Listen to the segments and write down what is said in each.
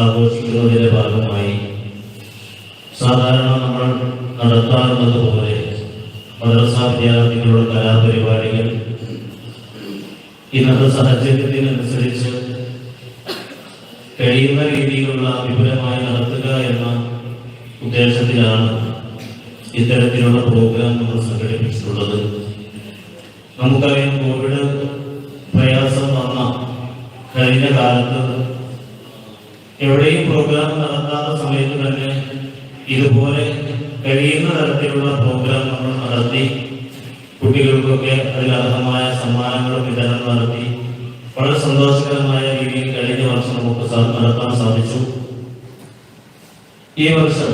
ആഘോഷിക്കുന്നതിൻ്റെ ഭാഗമായി സാധാരണ നമ്മൾ നടത്താറുള്ളത് പോലെ മദ്രസ വിദ്യാർത്ഥികളുടെ കലാപരിപാടികൾ ഇന്നത്തെ സാഹചര്യത്തിനനുസരിച്ച് കഴിയുന്ന രീതിയിലുള്ള വിപുലമായി നടത്തുക എന്ന ഉദ്ദേശത്തിലാണ് ഇത്തരത്തിലുള്ള പ്രോഗ്രാം നമ്മൾ സംഘടിപ്പിച്ചിട്ടുള്ളത്. നമുക്കറിയാം, കോവിഡ് പ്രയാസം വന്ന കഴിഞ്ഞ കാലത്ത് എവിടെയും പ്രോഗ്രാം നടത്താത്ത സമയത്ത് തന്നെ ഇതുപോലെ കഴിയുന്ന തരത്തിലുള്ള പ്രോഗ്രാം നമ്മൾ നടത്തി കുട്ടികൾക്കൊക്കെ അതിലർഹമായ സമ്മാനങ്ങളും വിതരണം നടത്തി വളരെ സന്തോഷകരമായ രീതിയിൽ കഴിഞ്ഞ വർഷം നമുക്ക് നടത്താൻ സാധിച്ചു. ഈ വർഷം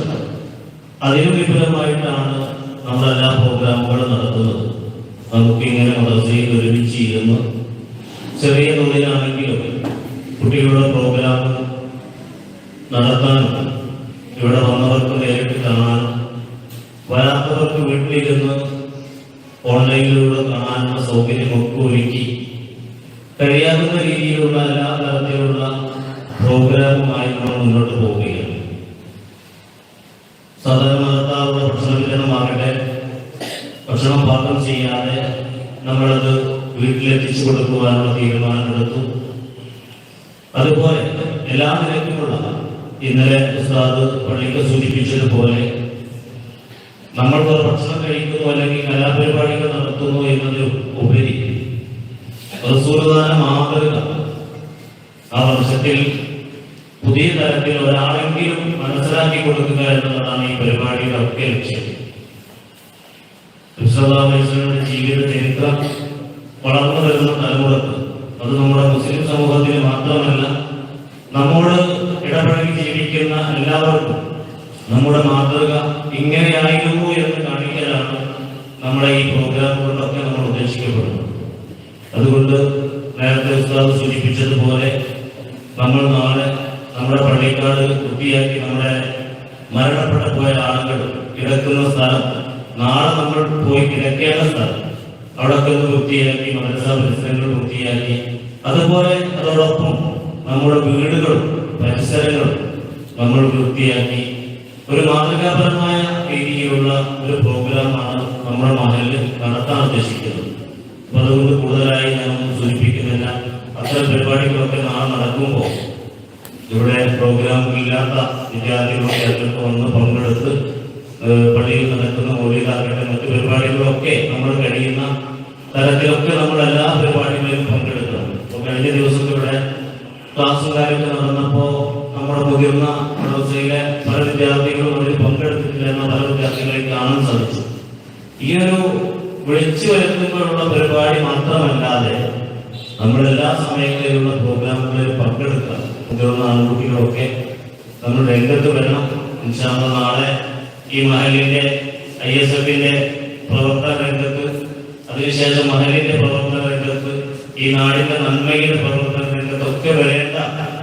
അതിലും വിപുലമായിട്ടാണ് നമ്മളെല്ലാ പ്രോഗ്രാമുകളും നടത്തുന്നത്. നമുക്കിങ്ങനെ മദ്രസയിൽ ഒരുമിച്ച് ഇരുന്ന് ചെറിയ തോതിലാണെങ്കിലും കുട്ടികളുടെ പ്രോഗ്രാം നടത്താനും ഇവിടെ വന്നവർക്ക് നേരിട്ട് കാണാനും വരാത്തവർക്ക് വീട്ടിലിരുന്ന് ഓൺലൈനിലൂടെ കാണാനുള്ള സൗകര്യമൊക്കെ ഒരുക്കി കഴിയാവുന്ന രീതിയിലുള്ള എല്ലാ തരത്തിലുള്ള പ്രോഗ്രാമുമായി നമ്മൾ മുന്നോട്ട് പോവുകയാണ്. സാധാരണ നടത്താറുള്ള ഭക്ഷണ വിതരണമാകട്ടെ, ഭക്ഷണം പാകം ചെയ്യാതെ നമ്മളത് വീട്ടിലെത്തിച്ചു കൊടുക്കുവാനുള്ള തീരുമാനമെടുത്തു. അതുപോലെ എല്ലാ നിലയ്ക്കുമുള്ള ഇന്നലെ ഉസ്താദ് പള്ളിക്ക് സൂചിപ്പിച്ചതുപോലെ നമ്മൾ ഭക്ഷണം കഴിക്കുന്നു അല്ലെങ്കിൽ കലാപരിപാടികൾ നടത്തുന്നു എന്നതിന് ഉപരി റസൂലുള്ളാഹിന്റെ മാതൃക ആ വർഷത്തിൽ പുതിയ തരത്തിൽ ഒരാളെങ്കിലും മനസ്സിലാക്കി കൊടുക്കുക എന്നുള്ളതാണ് ഈ പരിപാടിയുടെ ഒക്കെ ലക്ഷ്യം. ജീവിത ചരിത്രം വളർന്നു വരുന്ന തലമുറക്ക്, അത് നമ്മുടെ മുസ്ലിം സമൂഹത്തിന് മാത്രമല്ല നമ്മോട് ഇടപഴകി ജീവിക്കുന്ന എല്ലാവർക്കും നമ്മുടെ മാതൃക ഇങ്ങനെയായിരുന്നു എന്ന് കാണിക്കലാണ് നമ്മുടെ ഈ പ്രോഗ്രാമുകളിലൊക്കെ നമ്മൾ ഉദ്ദേശിക്കപ്പെടുന്നത്. അതുകൊണ്ട് നേരത്തെ ഉസ്താദ് സൂചിപ്പിച്ചതുപോലെ നമ്മൾ നാളെ നമ്മുടെ പള്ളിക്കാട് വൃത്തിയാക്കി നമ്മുടെ മരണപ്പെട്ട പോയ ആളുകൾ കിടക്കുന്ന സ്ഥലം, നാളെ നമ്മൾ പോയി കിടക്കേണ്ട സ്ഥലം അവിടെയൊക്കെ ഒന്ന് വൃത്തിയാക്കി, മദ്രസ പരിസരങ്ങൾ വൃത്തിയാക്കി, അതുപോലെ അതോടൊപ്പം നമ്മുടെ വീടുകളും പരിസരങ്ങളും നമ്മൾ വൃത്തിയാക്കി ഒരു മാതൃകാപരമായ രീതിയിലുള്ള ഒരു പ്രോഗ്രാമാണ് നമ്മുടെ മഹലിൽ നടത്താൻ ഉദ്ദേശിക്കുന്നത്. അപ്പൊ അതുകൊണ്ട് കൂടുതലായി ഞാനൊന്നും സൂചിപ്പിക്കുന്നില്ല. അത്തരം പരിപാടികളൊക്കെ നാളെ നടക്കുമ്പോൾ ഇവിടെ പ്രോഗ്രാമില്ലാത്ത വിദ്യാർത്ഥികളൊക്കെ അതിലൊക്കെ വന്ന് പങ്കെടുത്ത് പള്ളിയിൽ നടക്കുന്ന മൗലികാകട്ടെ മറ്റു പരിപാടികളൊക്കെ നമ്മൾ കഴിയുന്ന തരത്തിലൊക്കെ നമ്മൾ എല്ലാ പരിപാടികളിലും പങ്കെടുക്കണം. അപ്പോൾ കഴിഞ്ഞ ദിവസം ഇവിടെ ക്ലാസ്സും കാര്യമൊക്കെ നടന്നപ്പോൾ നമ്മുടെ മുതിർന്ന മദ്രസയിലെ പല വിദ്യാർത്ഥികളും അതിൽ പങ്കെടുത്തിട്ടില്ല എന്ന പല വിദ്യാർത്ഥികളെ കാണാൻ സാധിച്ചു. ഈ ഒരു വിളിച്ചു വരുത്തുമ്പോഴുള്ള പരിപാടി മാത്രമല്ലാതെ നമ്മളെല്ലാ സമയങ്ങളിലുള്ള പ്രോഗ്രാമുകളിൽ പങ്കെടുക്കുക. മുതിർന്ന ആൺകുട്ടികളൊക്കെ നമ്മൾ രംഗത്ത് വരണം. ഇൻഷാ അല്ലാഹ് നാളെ ഈ മഹലിന്റെ ISF-ന്റെ പ്രവർത്തന രംഗത്ത്, അതിനുശേഷം മഹലിന്റെ പ്രവർത്തന രംഗത്ത്, ഈ നാടിന്റെ നന്മയുടെ പ്രവർത്തന രംഗത്തൊക്കെ വരേണ്ട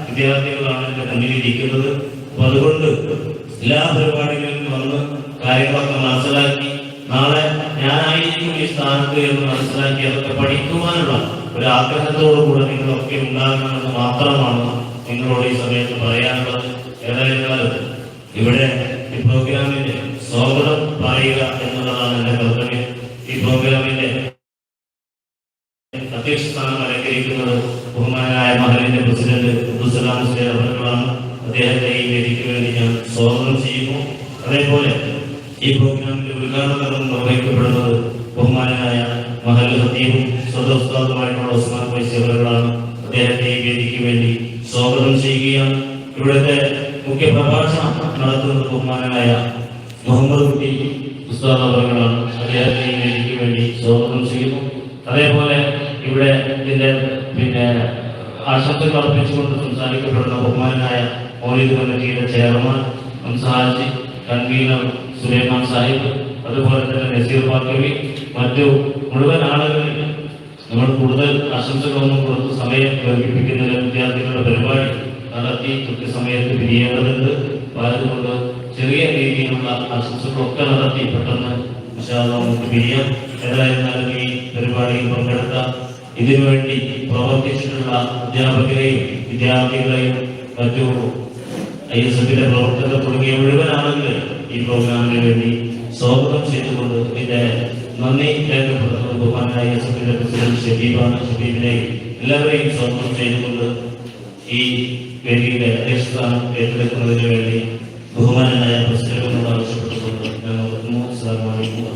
വിദ്യാർത്ഥികളാണ് എന്റെ മുന്നിലിരിക്കുന്നത്. അപ്പൊ അതുകൊണ്ട് എല്ലാ പരിപാടികളിലും വന്ന് കാര്യങ്ങളൊക്കെ മനസ്സിലാക്കി നാളെ ഞാനായിരിക്കും ഈ സ്ഥാനത്ത് എന്ന് മനസ്സിലാക്കി അതൊക്കെ പഠിക്കുവാനുള്ള ഒരു ആഗ്രഹത്തോടുകൂടെ നിങ്ങളൊക്കെ ഉണ്ടാകണമെന്ന് മാത്രമാണ് നിങ്ങളോട് ഈ സമയത്ത് പറയാനുള്ളത്. ഏതായാലും ഇവിടെ ഈ പ്രോഗ്രാമിന്റെ സ്വാഗതം പറയുക എന്നുള്ളതാണ് എന്റെ കർത്തവ്യം. ഈ പ്രോഗ്രാമിന്റെ അധ്യക്ഷ സ്ഥാനം അലങ്കരിക്കുന്നത് ബഹുമാനായ മഹലിന്റെ പ്രസിഡന്റ് അബ്ദുസ്സലാം മുസ്ലിയാർ അവர்களാണ്. അദ്ദേഹത്തെ ഈ വേദിക്ക് വേണ്ടി ഞാൻ സ്വാഗതം ചെയ്യുന്നു. അതേപോലെ ഈ പ്രോഗ്രാമിന്റെ ഉദ്ഘാടനം നിർവഹിക്കപ്പെടുന്നത് ബഹുമാനായ മഹൽ ഖത്തീബും ഉസ്താദുമായിട്ടുള്ള ഉസ്മാൻ ഫൈസി അവர்களാണ്. അദ്ദേഹത്തെ ഈ വേദിക്ക് വേണ്ടി സ്വാഗതം ചെയ്യുകയാണ്. ഇവിടുത്തെ മുഖ്യ പ്രഭാഷണം നടത്തുന്നത് ബഹുമാനായ മുഹമ്മദ് കുട്ടി ഉസ്താദ് അവர்களാണ്. അദ്ദേഹത്തെ ഈ വേദിക്ക് വേണ്ടി സ്വാഗതം ചെയ്യുന്നു. അതേപോലെ ഇവിടെ ഇതിന്റെ ആശംസകൾ അർപ്പിച്ചുകൊണ്ട് സംസാരിക്കപ്പെടുന്ന ബഹുമാനായ മൗലിദ് കമ്മിറ്റിയുടെ ചെയർമാൻ ഹംസഹാജി, കൺവീനർ സുലൈമാൻ സാഹിബ്, അതുപോലെ തന്നെ നസീർ ബാക്കവി, മറ്റു മുഴുവൻ ആളുകളിൽ നമ്മൾ കൂടുതൽ ആശംസകളൊന്നും കൊടുത്ത് സമയം ദീർഘിപ്പിക്കുന്നതിന് വിദ്യാർത്ഥികളുടെ പരിപാടി നടത്തി കൃത്യസമയത്ത് പിരിയേണ്ടതുണ്ട്. അതുകൊണ്ട് ചെറിയ രീതിയിലുള്ള ആശംസകളൊക്കെ നടത്തി പെട്ടെന്ന് നമുക്ക് പിരിയാം. ഏതായിരുന്നാലും ഈ പരിപാടിയിൽ പങ്കെടുത്ത ഇതിനുവേണ്ടി പ്രവർത്തിച്ചിട്ടുള്ള അധ്യാപകരെയും വിദ്യാർത്ഥികളെയും മറ്റു ISFന്റെ പ്രവർത്തകർ തുടങ്ങിയ മുഴുവൻ ആളുകളെ ഈ പ്രോഗ്രാമിന് വേണ്ടി സ്വാഗതം ചെയ്തുകൊണ്ട് ഇതിന്റെ നന്ദി രേഖപ്പെടുത്തുന്നത് ബഹുമാനായ ISFന്റെ പ്രസിഡന്റ് ഷബീബിനെ എല്ലാവരെയും സ്വാഗതം ചെയ്തുകൊണ്ട് ഈ വേദിയുടെ അധ്യക്ഷസ്ഥാനം ഏറ്റെടുക്കുന്നതിന് വേണ്ടി ബഹുമാനായ പ്രസിഡന്റിനോട് ആവശ്യപ്പെട്ടുകൊണ്ട് ഞാൻ നിർത്തുന്നു. അസ്സലാമു അലൈക്കും.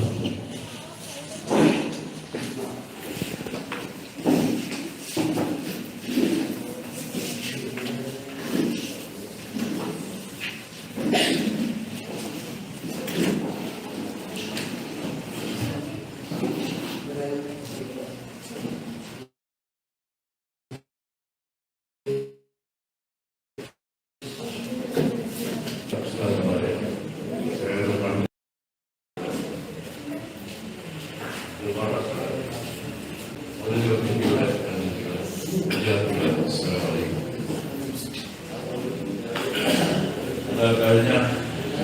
കഴിഞ്ഞ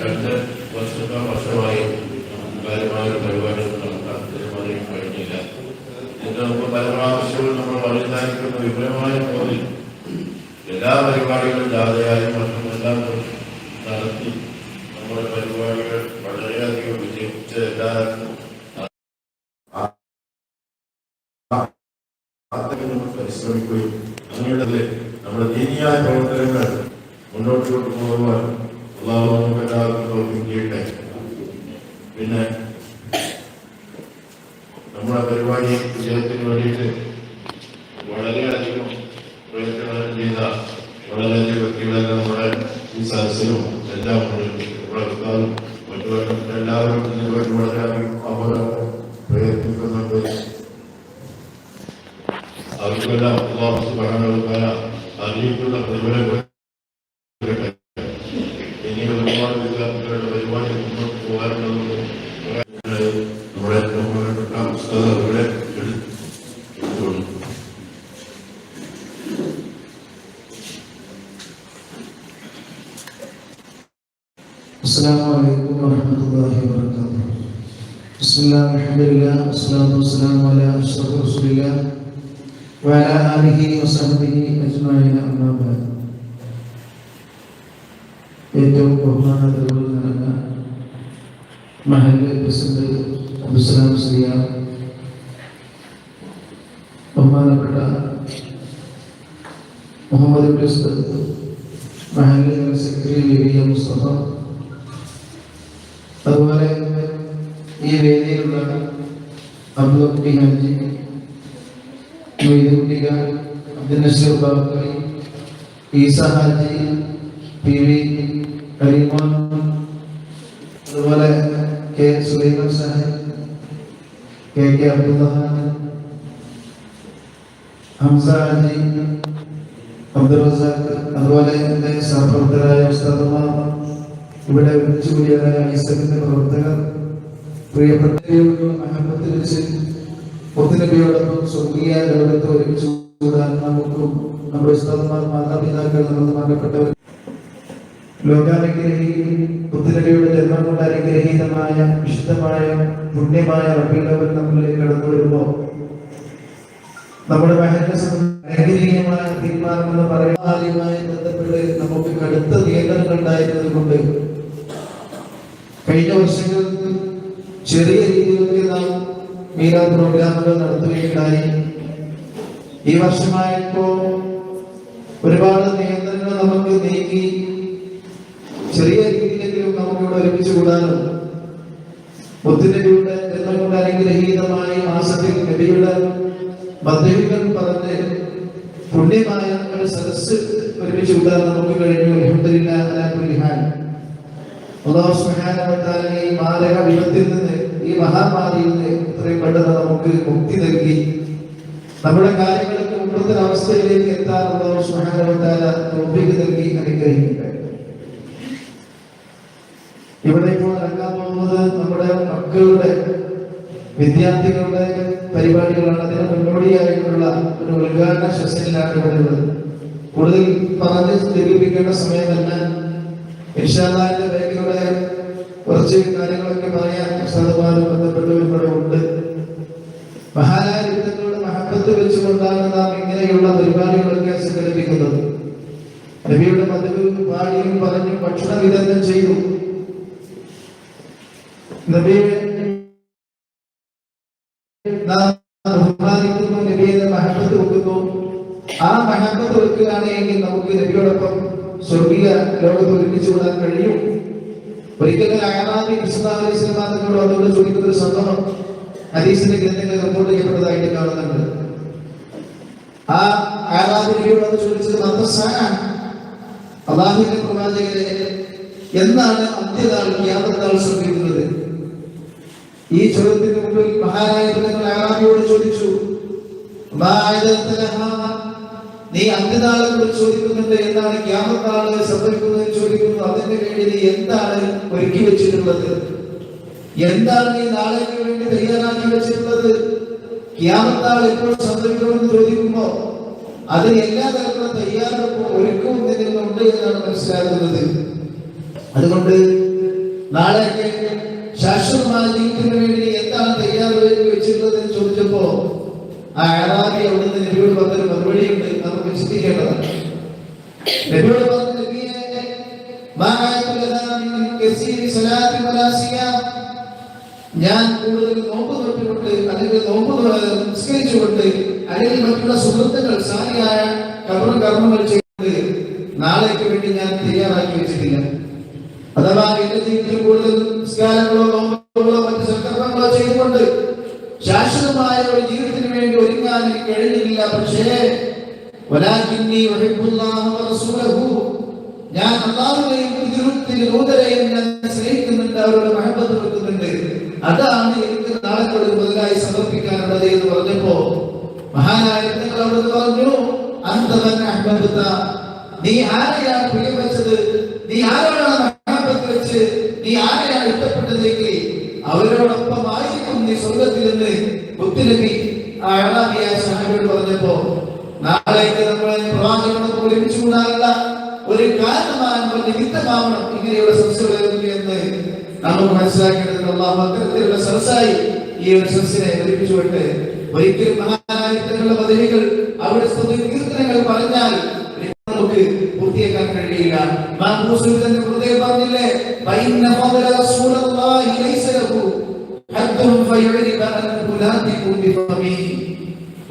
2 വർഷമായി കാര്യമായ പരിപാടികൾ നടത്താൻ തീരുമാനം കഴിഞ്ഞില്ല. ഇത് നമുക്ക് പല പ്രാവശ്യവും നമ്മൾ വലുതായിരിക്കുന്ന വിപുലമായ തോതിൽ എല്ലാ പരിപാടികളും ജാഥയായും മറ്റുമെല്ലാം നടത്തി നമ്മുടെ പരിപാടികൾ വളരെയധികം വിജയിച്ച് എല്ലാവർക്കും പരിശ്രമിക്കുകയും അങ്ങനെയുള്ള നമ്മുടെ ദീനിയായ പ്രവർത്തനങ്ങൾ മുന്നോട്ട് കൊണ്ടുപോകുവാൻ അല്ലാഹു നമുക്ക് എല്ലാവർക്കും തൗഫീഖ് ചെയ്യട്ടെ. പിന്നെ നമ്മുടെ പരിപാടി വിജയത്തിന് വേണ്ടിയിട്ട് വളരെയധികം പ്രയത്നം ചെയ്ത വളരെയധികം വ്യക്തികളെല്ലാം നമ്മുടെ ഈ സദസ്സിലും എല്ലാം നമ്മുടെ മറ്റുള്ളവരും എല്ലാവരും ഇതിനു വേണ്ടി വളരെയധികം പ്രയത്നിക്കുന്നുണ്ട്. അവർക്കെല്ലാം അല്ലാഹു സുബ്ഹാനഹു വ തആല അറിയിക്കുന്ന പ്രതിഫലം ഇനി ഒരുപാട് വിദ്യാർത്ഥികളുടെ പരിപാടി മുന്നോട്ട് പോകാനുള്ളതുകൊണ്ട് നമ്മുടെ പുസ്തകങ്ങളെ എടുത്തുകൊണ്ട് അസ്സലാമു അലൈക്കും വറഹ്മത്തുള്ളാഹി വബറകാതുഹു. ബിസ്മില്ലാഹിർ റഹ്മാനിർ റഹീം. വസ്സലാത്തു വസ്സലാമു അലാ അഷ്റഫി റസൂലില്ലാഹ് വഅലാ ആലിഹി വസഹ്ബിഹി അജ്മഈൻ. അമ്മാ ബഅദ്. ഏറ്റവും ബഹുമാനത്തോടെ നടന്ന മഹല്ല് പ്രസിഡന്റ് അബ്ദുസ്സലാം സിയാർ, ബഹുമാനപ്പെട്ട മുഹമ്മദ് ഉസ്താദ്, മഹല്ല് general secretary V M Musthafa, അതുപോലെ ഈ വേദിയിലുള്ള അബ്ദുൽ ഹാജി, മൊയ്തുട്ടിക, അബ്ദുൽ നസീർ ബാക്കറി, ഈസ ഹാജി, പി വി കരീമാൻ, അതുപോലെ കെ സുലൈമാൻ സാഹിബ്, കെ അബ്ദുള്ള, ഹംസ ഹാജി, അബ്ദുൾ റസാഖ്, അതുപോലെ എൻ്റെ സഹപ്രവർത്തകരായ ഉസ്താദുമാർ, ഇവിടെ വിളിച്ചുകൂടിയവരായ ISFന്റെ പ്രവർത്തകർ, പ്രിയപ്പെട്ടവരോട് മഹബത്ത് വെച്ച് ഒത്തുനബിയോടൊപ്പം സ്വർഗീയ ലോകത്ത് ഒരുമിച്ച് കൂടാൻ നമുക്കും നമ്മുടെ ഉസ്താദുമാർ, മാതാപിതാക്കൾ, നമ്മുടെ മരണപ്പെട്ടവർ, ലോകാനുഗ്രഹീ ഒത്തുനബിയുടെ ജന്മം കൊണ്ട് അനുഗ്രഹീതമായ വിശുദ്ധമായ പുണ്യമായ റബീഉൽ അവ്വൽ നമ്മളിലേക്ക് കടന്നു വരുമ്പോൾ നമ്മുടെ അനുഗ്രഹീയമായ തീരുമാനം എന്ന് പറയുന്നതുമായി ബന്ധപ്പെട്ട് നമുക്ക് കടുത്ത നിയന്ത്രണം ഉണ്ടായിരുന്നത് കൊണ്ട് കഴിഞ്ഞ വർഷങ്ങളിൽ ചെറിയ രീതിയിലൊക്കെ നാം മീലാദ് പ്രോഗ്രാമുകൾ നടത്തുകയുണ്ടായി. ഈ വർഷമായപ്പോ ഒരുപാട് നിയന്ത്രണങ്ങൾ നമുക്ക് നീക്കി ചെറിയ രീതിയിലെങ്കിലും നമുക്കിവിടെ ഒരുമിച്ച് കൂടാനും ഒത്തുനബിയുടെ ജന്മം കൊണ്ട് അനുഗ്രഹീതമായ മാസത്തിൽ നബിയുടെ മദ്ഹുകൾ പറഞ്ഞ് പുണ്യമായ ഒരു സദസ്സ് ഒരുമിച്ച് കൂടാൻ നമുക്ക് കഴിഞ്ഞു. അൽഹംദുലില്ലാഹ് അലാ കുല്ലി ഹാൽ. അല്ലാഹു സുബ്ഹാനഹു വ തആല ഈ മാരക വിപത്തിൽ നിന്ന്, ഈ മഹാമാരിയിൽ നിന്ന് എത്രയും പെട്ടെന്ന് നമുക്ക് മുക്തി നൽകി നമ്മുടെ കാര്യങ്ങൾക്ക് മുമ്പത്തെ അവസ്ഥയിലേക്ക് എത്താൻ അല്ലാഹു സുബ്ഹാനഹു വ തആല തൗഫീഖ് നൽകി അനുഗ്രഹിക്കട്ടെ. ഇവിടെ ഇപ്പോൾ നടക്കാൻ പോകുന്നത് നമ്മുടെ മക്കളുടെ, വിദ്യാർത്ഥികളുടെ പരിപാടികളാണ്. അതിന് മുന്നോടിയായിട്ടുള്ള ഒരു ഉദ്ഘാടന സെഷനിലാണ് ഇവിടെ ഉള്ളത്. കൂടുതൽ പറഞ്ഞ് സ്ഥിരീകരിക്കേണ്ട സമയമല്ല. ഇൻഷാ അല്ലാഹ് ബാക്കിലുള്ള കുറച്ച് കാര്യങ്ങളൊക്കെ പറയാൻ സാധുമാരും ബന്ധപ്പെട്ടവരും ഇവിടെ ഉണ്ട്. മഹാനായ വ്യക്തികളുടെ മഹബത്ത് വെച്ചുകൊണ്ടാണ് നാം ഇങ്ങനെയുള്ള പരിപാടികളൊക്കെ സംഘടിപ്പിക്കുന്നത്. നബിയുടെ മധു പാടിയും പറഞ്ഞു ഭക്ഷണ വിതരണം ചെയ്തു. നബിയെ ബഹുമാനിക്കുന്നു, നബിയെ മഹബത്ത് വെക്കുന്നു. ആ മഹബത്ത് വെക്കുകയാണ് എങ്കിൽ നമുക്ക് നബിയോടൊപ്പം സ്വർഗീയ ലോകത്ത് ഒരുമിച്ച് കൂടാൻ കഴിയും. ഒരിക്കലും അയറാബി തങ്ങളോട് അതുകൊണ്ട് ചോദിക്കുന്ന ഒരു സംഭവം ഹദീസിന്റെ ഗ്രന്ഥങ്ങളിൽ റിപ്പോർട്ട് ചെയ്യപ്പെട്ടതായിട്ട് കാണുന്നുണ്ട്. ആ അയറാബി നബിയോട് ചോദിച്ചത് അല്ലാഹുവിന്റെ പ്രവാചകരെ, എന്നാണ് അന്ത്യനാൾ ഖിയാമത്ത് നാൾ സംഭവിക്കുന്നത്? ഈ ചോദ്യത്തിന് മുമ്പിൽ മഹാനായ അയറാബിയോട് ചോദിച്ചു, നീ അന്ത്യനാളെ കുറിച്ച് ചോദിക്കുന്നുണ്ട്, എന്താണ് ഖിയാമത്ത് നാൾ സംഭവിക്കുന്നത് ചോദിക്കുന്നു. അതിന് വേണ്ടി നീ എന്താണ് ഒരുക്കി വെച്ചിട്ടുള്ളത്? എന്താണ് നീ നാളേക്ക് വേണ്ടി തയ്യാറാക്കി വെച്ചിട്ടുള്ളത്? ഖിയാമത്ത് നാൾ എപ്പോൾ സംഭവിക്കുമെന്ന് ചോദിക്കുമ്പോ അതിന് എല്ലാ തരത്തിലുള്ള തയ്യാറെടുപ്പും ഒരുക്കവും നിന്നുണ്ട് എന്നാണ് മനസ്സിലാക്കുന്നത്. അതുകൊണ്ട് നാളേക്ക് ശാശ്വതമായ ജീവിതത്തിന് വേണ്ടി എന്താണ് തയ്യാറെടുപ്പ് വെച്ചിട്ടുള്ളത് എന്ന് ചോദിച്ചപ്പോ ആ അയറാബി അവിടുന്ന് നബിയോട് പറഞ്ഞൊരു മറുപടിയുണ്ട്, നമുക്ക് ചിന്തിക്കേണ്ടതാണ്. നബിയോട് പറഞ്ഞു, ഞാൻ കൂടുതൽ നോമ്പ് തൊട്ടുകൊണ്ട് അല്ലെങ്കിൽ നോമ്പ് നിസ്കരിച്ചുകൊണ്ട് അല്ലെങ്കിൽ മറ്റുള്ള സുഹൃത്തുക്കൾ സാരിയായ കർമ്മങ്ങൾ ചെയ്തുകൊണ്ട് നാളേക്ക് വേണ്ടി ഞാൻ തയ്യാറാക്കി വെച്ചിട്ടില്ല. അഥവാ എന്റെ ജീവിതത്തിൽ കൂടുതൽ നിസ്കാരങ്ങളോ നോമ്പുകളോ മറ്റു സൽക്കർമ്മങ്ങളോ ചെയ്തുകൊണ്ട് ശാശ്വതമായ ഒരു ജീവിതത്തിന് വേണ്ടി ഒരുങ്ങാൻ എനിക്ക് കഴിഞ്ഞിട്ടില്ല. പക്ഷേ ഞാൻ അല്ലാഹുവിനെയും ഞാൻ സ്നേഹിക്കുന്നുണ്ട്, അവരുടെ മഹബത്ത് വെക്കുന്നുണ്ട്. അതാണ് എനിക്ക് നാളെക്കൊരു മുതലായി സമർപ്പിക്കാനുള്ളത് എന്ന് പറഞ്ഞപ്പോ മഹാനായ അവരോട് പറഞ്ഞു, നീ ആരെയാണ് പ്രിയം വെച്ചത്, നീ ആരോടാണ് മഹബത്ത് വെച്ച്, നീ ആരെയാണ് ഇഷ്ടപ്പെട്ടതെങ്കിൽ അവരോടൊപ്പമായിരിക്കും നീ സ്വർഗത്തിൽ നിന്ന് മുത്തുനബി ആ അയറാബിയായ സഹാബിയോട് പറഞ്ഞപ്പോ നാളേക്ക് നമ്മളെ പ്രവാചകനോട് ഒരുമിച്ച് കൂടാനുള്ള ഒരു കാരണമാണ് നിമിത്തമാവണം ഇങ്ങനെയുള്ള സംസ്കൃതം എന്ന് നമുക്ക് മനസ്സിലാക്കേണ്ടത്. അല്ലാഹു അത്തരത്തിലുള്ള സദസ്സായി ഈ ഒരു സദസ്സിനെ ഒരുമിച്ചുകൊണ്ട് ഒരിക്കലും മഹാനായ പദവികൾ അവിടെ കീർത്തനങ്ങൾ പറഞ്ഞാൽ നമുക്ക് പൂർത്തിയാക്കാൻ കഴിയില്ല. തന്നെ ഹൃദയം പറഞ്ഞില്ലേ,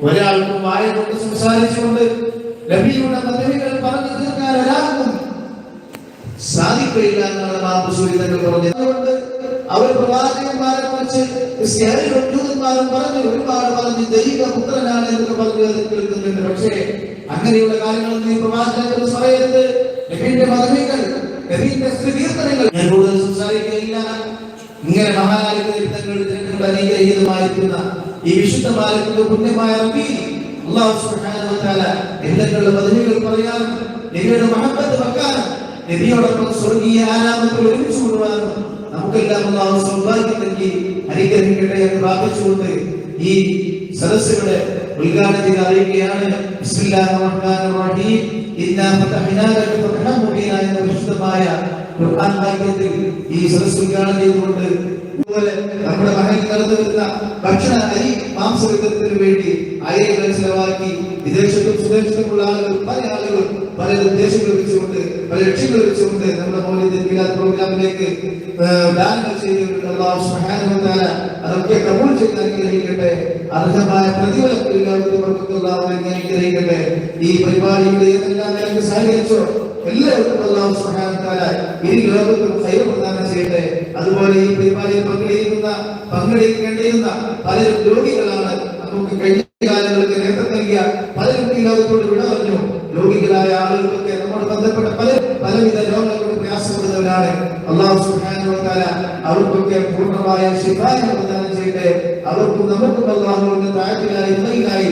ഒരാൾക്കും വായ കൊണ്ട് സംസാരിച്ചുകൊണ്ട് നബിയുടെ പദവികൾ പറഞ്ഞു തീർക്കാൻ ഒരാൾക്കും സാധിക്കില്ല എന്നാണ് മാപ്പുസൂരിതങ്ങൾ പറഞ്ഞത്. അതുകൊണ്ട് അവർ പ്രവാചകന്മാരെ കുറിച്ച് ജൂതന്മാരും പറഞ്ഞു, ഒരുപാട് പറഞ്ഞ് ദൈവ പുത്രനാണ് എന്ന് പറഞ്ഞു കേൾക്കുന്നുണ്ട്. പക്ഷേ അങ്ങനെയുള്ള കാര്യങ്ങളൊന്നും ഈ പ്രവാചകൻ പറയരുത്. നബിയുടെ പദവികൾ, നബിയുടെ കീർത്തനങ്ങൾ ഞാൻ കൂടുതൽ സംസാരിക്കുകയില്ല. ഇങ്ങനെ മഹാനായ അനുഗ്രഹീതമായിരിക്കുന്ന ഈ വിശുദ്ധമായ പുണ്യമായ റബീ അല്ലാഹു സുബ്ഹാനഹു വ തആല എന്നുള്ള പദവികൾ പറയാനും നബിയുടെ മഹബത്ത് വെക്കാനും നബിയോടൊപ്പം സ്വർഗീയ ആരാമത്തിൽ ഒരുമിച്ച് കൊണ്ടുപോകാനും നമുക്കെല്ലാം അല്ലാഹു സൗഭാഗ്യം നൽകി അനുഗ്രഹിക്കട്ടെ എന്ന് പ്രാർത്ഥിച്ചുകൊണ്ട് ഈ സദസ്സുകളെ ഉദ്ഘാടനത്തിൽ അറിയിക്കുകയാണ്. ബിസ്മില്ലാഹിർ റഹ്മാനിർ റഹീം. ഇന്നാ ഫതഹ്നാ ലക ഫതഹൻ മുബീന എന്ന വിശുദ്ധമായ ഖുർആൻ വാക്യത്തിൽ ഈ സദസ്സ് ഉദ്ഘാടനം ചെയ്തുകൊണ്ട് അതുപോലെ നമ്മുടെ മഹലിൽ നടന്നു വരുന്ന ഭക്ഷണ അരി മാംസ വിതരണത്തിന് വേണ്ടി ആയിരങ്ങൾ ചെലവാക്കി വിദേശത്തും സ്വദേശത്തുമുള്ള ആളുകൾ പല ആളുകളും പല ഉദ്ദേശങ്ങൾ വെച്ചുകൊണ്ട് പല ലക്ഷ്യങ്ങൾ വെച്ചുകൊണ്ട് നമ്മുടെ മൗലിദ് മീലാദ് പ്രോഗ്രാമിലേക്ക് ദാനങ്ങൾ ചെയ്തിട്ടുണ്ട്. അല്ലാഹു സുബ്ഹാനഹു വ തആല അതൊക്കെ കബൂൽ ചെയ്ത് അനുഗ്രഹിക്കട്ടെ. അർഹമായ പ്രതിഫലം അല്ലാഹു അനുഗ്രഹിക്കട്ടെ. ഈ പരിപാടിയുടെ ഏതെല്ലാം നിലക്ക് സഹകരിച്ചോ എല്ലാവർക്കും അല്ലാഹു സുബ്ഹാനഹു വ തആല ഈ ലോകത്തും ഖൈർ പ്രദാനം ചെയ്യട്ടെ. അതുപോലെ ഈ പരിപാടിയിൽ പങ്കെടുക്കേണ്ടിയിരുന്ന പലരും രോഗികളാണ്. നമുക്ക് കഴിഞ്ഞ കാലങ്ങൾക്ക് നേതൃത്വം നൽകിയ പലരും ഈ ലോകത്തോട് വിട പറഞ്ഞു. രോഗികളായ ആളുകൾക്ക് നമ്മോട് ബന്ധപ്പെട്ട പലവിധ രോഗങ്ങൾ കൊണ്ട് പ്രയാസപ്പെടുന്നവരാണ്. അല്ലാഹു സുബ്ഹാനഹു വ തആല അവർക്കൊക്കെ പൂർണ്ണമായ ശിഫായ പ്രദാനം ചെയ്യട്ടെ. അവർക്കും നമുക്കും അല്ലാഹുവിന്റെ താഴത്തിലായി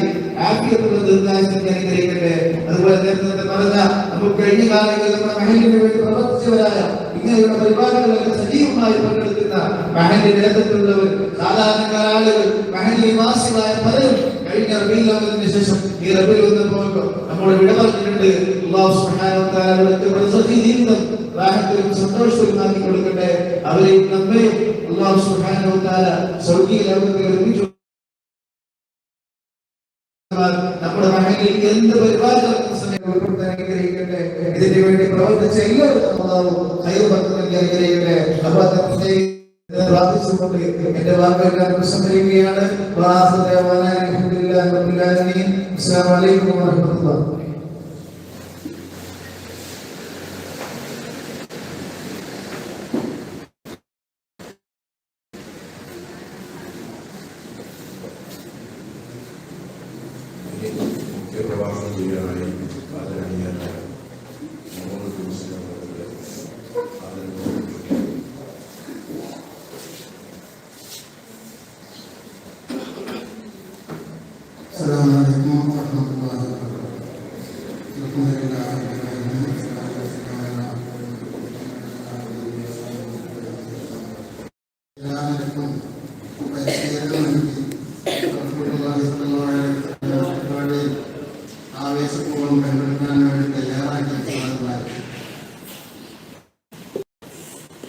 ആഫിയത്തുള്ള ദീർഘായുസ്സത്തെ അനുഗ്രഹിക്കട്ടെ. അതുപോലെ നേരത്തെ പറഞ്ഞ നമുക്ക് കഴിഞ്ഞ കാലങ്ങളിൽ നമ്മുടെ മഹലിന് വേണ്ടി പ്രവർത്തിച്ചവരായ ഇങ്ങനെയുള്ള പരിപാടികളൊക്കെ സജീവമായി പങ്കെടുക്കുന്ന മഹലിന്റെ നേതൃത്വമുള്ളവർ, സാധാരണക്കാരായ ആളുകൾ, മഹൽ നിവാസികളായ പലരും കഴിഞ്ഞ റബീഉൽ അവ്വലിന് ശേഷം ഈ റബീഉൽ വന്നപ്പോൾ നമ്മുടെ വിട പറഞ്ഞിട്ടുണ്ട്. അല്ലാഹു സുബ്ഹാനഹു വ തആല അവരുടെ ജീവിതം റാഹത്തിലും സന്തോഷത്തിലും ആക്കി കൊടുക്കട്ടെ. അവരെയും നമ്മയും അല്ലാഹു സുബ്ഹാനഹു വ തആല സ്വർഗ്ഗീയ ലോകത്തിൽ ഒരുമിച്ച് നമ്മുടെ മഹലിൽ എന്ത് പരിപാടി നടക്കുന്ന സമയം അനുഗ്രഹിക്കട്ടെ. ഇതിനു വേണ്ടി പ്രവർത്തിച്ച എല്ലാവരും അനുഗ്രഹിക്കട്ടെ. പ്രാർത്ഥിച്ചുകൊണ്ട് എന്റെ വാക്കുകൾ ഉപസംഹരിക്കുകയാണ്. അസ്സലാമു അലൈക്കും വറഹ്മത്തുള്ളാഹി. പ്രഭാഷണം ചെയ്യാനായി ആദരണീയനായ മുഹമ്മദ് മുസ്ലിം السلام عليكم ورحمة الله وبركاته. الحمد لله رب العالمين والصلاة والسلام على എല്ലാവർക്കും ആവേശപൂർവ്വം പങ്കെടുക്കാൻ വേണ്ടി തയ്യാറാക്കിയ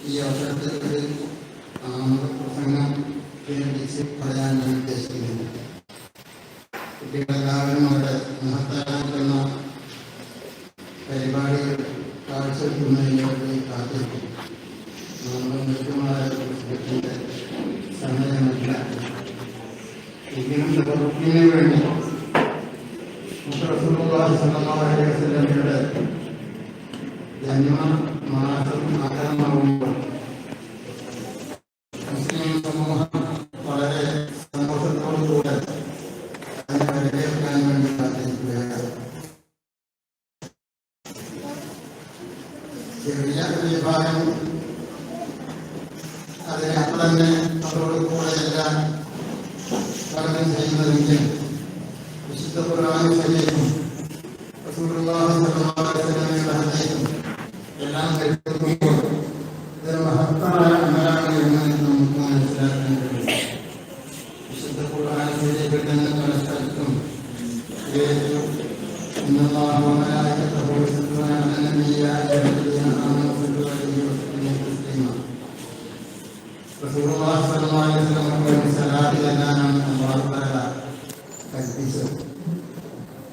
ഈ അവസരത്തിൽ പ്രസംഗം കേന്ദ്രീകരിച്ച് പറയാൻ ഞാൻ ഉദ്ദേശിക്കുന്നു. കുട്ടികളെല്ലാവരും അവിടെ മഹത്താക്കുന്ന പരിപാടികൾ കാഴ്ചവെക്കുന്നതിന് വേണ്ടി കാത്തിരിക്കും. നമ്മൾ മൃഗമായ പുസ്തകത്തിൻ്റെ സമയമല്ല. എങ്കിലും പ്രവൃത്തിന് വേണ്ടി റസൂലുള്ളാഹി സ്വല്ലല്ലാഹു അലൈഹി വസല്ലമയുടെ ജന്മമാസം ആചരണമാകുമ്പോൾ മുസ്ലിം സമൂഹം വളരെ സന്തോഷത്തോടുകൂടെ അതിനെ വരവേൽക്കാൻ വേണ്ടി കാത്തിരിക്കുകയാണ്. ചെറിയ വിഭാഗം അതിനെ അപ്പോൾ തന്നെ അതോടുകൂടെ എല്ലാം പഠനം ചെയ്യുന്നതെങ്കിൽ വിശുദ്ധ ഖുർആൻ ശരീഅത്തും റസൂലുള്ളാഹി സ്വല്ലല്ലാഹു അലൈഹി വസല്ലമയുടെ ഹദീസും എല്ലാം കേൾക്കുമ്പോൾ ഇത് മഹത്തായ അമലാണ് എന്ന് നമുക്ക് മനസ്സിലാക്കാൻ കഴിയും. വിശുദ്ധ ഖുർആൻ ശരീഅത്തിൽ തന്നെ പല സ്ഥലത്തും ഇന്നല്ലാഹു വ മലായികതഹു യുസല്ലൂന അലൻ നബിയ്യി യാ അയ്യുഹല്ലദീന ആമനൂ സ്വല്ലു അലൈഹി വസല്ലിമു തസ്ലീമാ. റസൂലുള്ളാഹി സ്വല്ലല്ലാഹു അലൈഹി വസല്ലം സലാത്ത് ചെല്ലാനാണ് അല്ലാഹു തആല കൽപ്പിച്ചത്.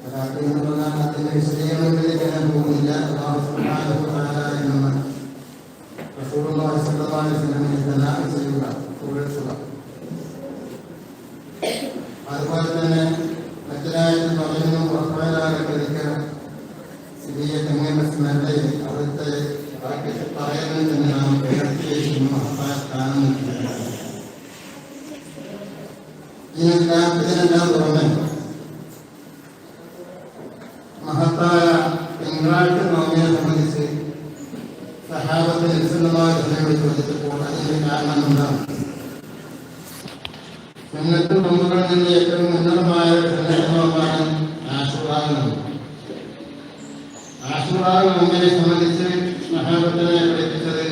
സലാത്ത് എന്ന് പറഞ്ഞാൽ അതിന്റെ വിശദീകരണത്തിലേക്ക് ഞാൻ പോകുന്നില്ല. അല്ലാഹു സുബ്ഹാനഹു വ തആല എന്നാണ് റസൂലുള്ളാഹി സ്വല്ലല്ലാഹു അലൈഹി വസല്ലമിനെ സലാത്ത് ചെയ്യുക, പുകഴ്ത്തുക. അതുപോലെ തന്നെ മറ്റൊരാഴ്ച പറയുന്നു അവിടുത്തെ പറയുന്നത് തന്നെ നാം ഉയർത്തിയേക്കും മഹത്തായ സ്ഥാനം. ഇതിനെല്ലാം പുറമെ മഹത്തായ തിങ്കളാഴ്ച നോമിനെ സംബന്ധിച്ച് സഹാബത്ത് നബിസല്ലല്ലാഹു അലൈഹി വസല്ലം ചോദിച്ചപ്പോൾ അതിന്റെ കാരണം എന്താണ്? സുന്നത്ത് നോമ്പുകളിൽ നിന്ന് ഏറ്റവും ഉന്നതമായ സന്ദർഭമാണ് ആശൂറാ നോമ്പ്. ആശൂറാ നോമ്പിനെ സംബന്ധിച്ച് സഹാബത്തിനെ പഠിപ്പിച്ചത്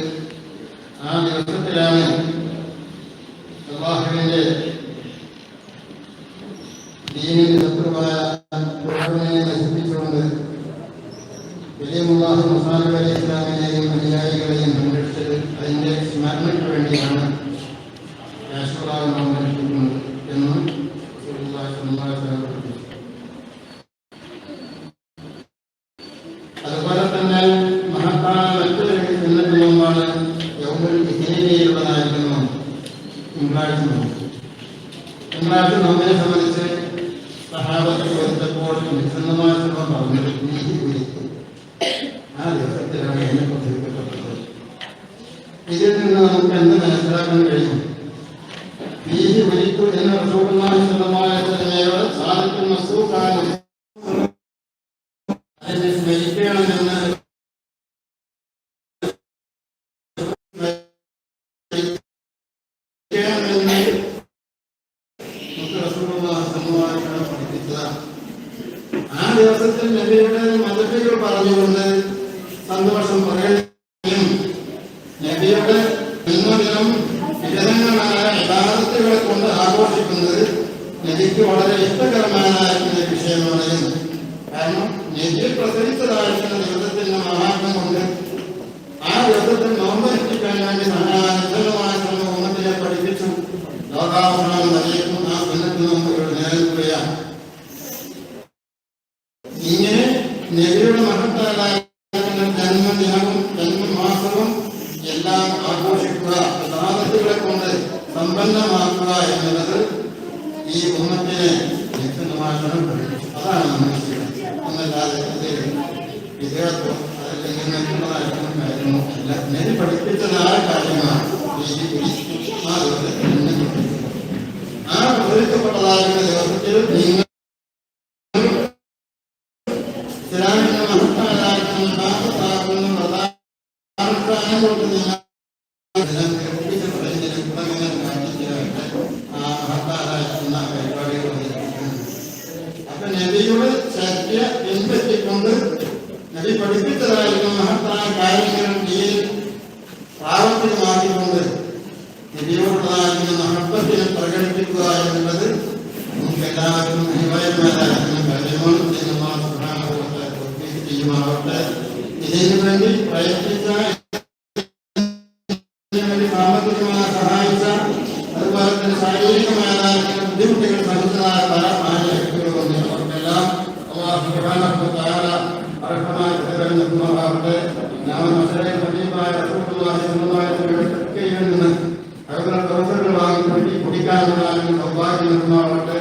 ആ ദിവസത്തിലാണ് അല്ലാഹുവിന്റെ ദീനിന്റെ ശത്രുവായ ഫിർഔനെ നശിപ്പിച്ചുകൊണ്ട് കലീമുല്ലാഹി മൂസാ അലൈഹിസ്സലാമിനെയും അനുയായികളെയും സംരക്ഷിച്ചത് അതിന്റെ സ്മരണയ്ക്ക് വേണ്ടിയാണ് ആശൂറാ നോമ്പ് അനുഷ്ഠിക്കുന്നത് എന്ന് റസൂലുള്ളാഹി സ്വല്ലല്ലാഹു അലൈഹി വസല്ലം പഠിപ്പിച്ചു. അതുപോലെ തന്നെ മഹത്തായ മറ്റൊരു സുന്നത്ത് നോമ്പാണ് യൗമുൽ ഇസ്നീനിലുള്ളതായിരിക്കുന്നു തിങ്കളാഴ്ച നോമ്പ്. തിങ്കളാഴ്ച നോമ്പിനെ സംബന്ധിച്ച് സഹാബത്ത് ചോദിച്ചപ്പോൾ നിസ്സന്നമായ പറഞ്ഞത് നീതി വിരിക്കും. ആ ദിവസത്തിലാണ് എന്നെ പ്രചരിക്കപ്പെട്ടത്. ഇതിൽ നിന്ന് നമുക്ക് എന്ത് മനസ്സിലാക്കാൻ കഴിയും? നീതി വിരിക്കു എന്ന് റസൂലുള്ളാഹി സ്വല്ലല്ലാഹു അലൈഹി വസല്ലമയോട് സാദിഖുൽ മസ്ദൂഖായ അതിനെ സ്മരിക്കണമെന്ന് ആ ദിവസത്തിൽ നബിയുടെ മദത്തുകൾ പറഞ്ഞുകൊണ്ട് സന്തോഷം പറയുകയും നബിയുടെ ജന്മദിനം വിവിധങ്ങളായ ഇബാദത്തുകളെ കൊണ്ട് ആഘോഷിക്കുന്നത് നബിക്ക് വളരെ ഇഷ്ടകരമായിരിക്കുന്ന വിഷയമാണ്. കാരണം നബി പ്രസരിച്ചതായിരിക്കുന്ന ദിവസത്തിന്റെ മഹാത്മം കൊണ്ട് ആ ദിവസത്തിൽ നോമ്പനുഷ്ഠിക്കാൻ വേണ്ടി സഹായമായ ഉമ്മത്തിനെ പഠിപ്പിച്ചു. ലോകാവസാനം വരേക്കും ആ സുന്നത്ത് നോമ്പുകൾ നിലനിൽക്കുകയാണ്. ഇങ്ങനെ നബിയുടെ വിദേഹത്വം അതല്ലെങ്കിൽ മറ്റുള്ളതായിരിക്കും കാര്യമോ അല്ല. നബി പഠിപ്പിച്ചതായ കാര്യമാണ് ആ വിവരിക്കപ്പെട്ടതായിരുന്ന ദിവസത്തിൽ നിങ്ങൾ ഇസ്ലാമിന്റെ മഹത്തായ കൊണ്ട് നിങ്ങൾ അപ്പൊ നബിയുടെ ചര്യ പിൻപറ്റിക്കൊണ്ട് നബി പഠിപ്പിച്ചതായിരുന്ന മഹത്തായ കാര്യങ്ങളും പ്രാവർത്തികമാക്കിക്കൊണ്ട് നബിയോടുള്ളതായിരുന്ന മഹത്വത്തിനെ പ്രകടിപ്പിക്കുക എന്നുള്ളത് നമുക്ക് എല്ലാവർക്കും അനിവാര്യമായിരിക്കുന്ന കാര്യമാണ്. ചെയ്യുമാവട്ടെ. ഇതിനു വേണ്ടി പ്രയത്നിച്ച, സാമ്പത്തികമായി സഹായിച്ച, അതുപോലെ തന്നെ ശാരീരികമായ ബുദ്ധിമുട്ടുകൾ സഹിച്ചതായ പല വ്യക്തികളും അവർക്കെല്ലാം അർഹമായിട്ട് ഞാൻ മനുഷ്യരെ സജീവമായ നിന്ന് അവരുടെ പ്രവർത്തനങ്ങൾ വാങ്ങി കുടിക്കാനുള്ളതായിരുന്നു സൗഭാഗ്യം നിർമ്മാവട്ടെ.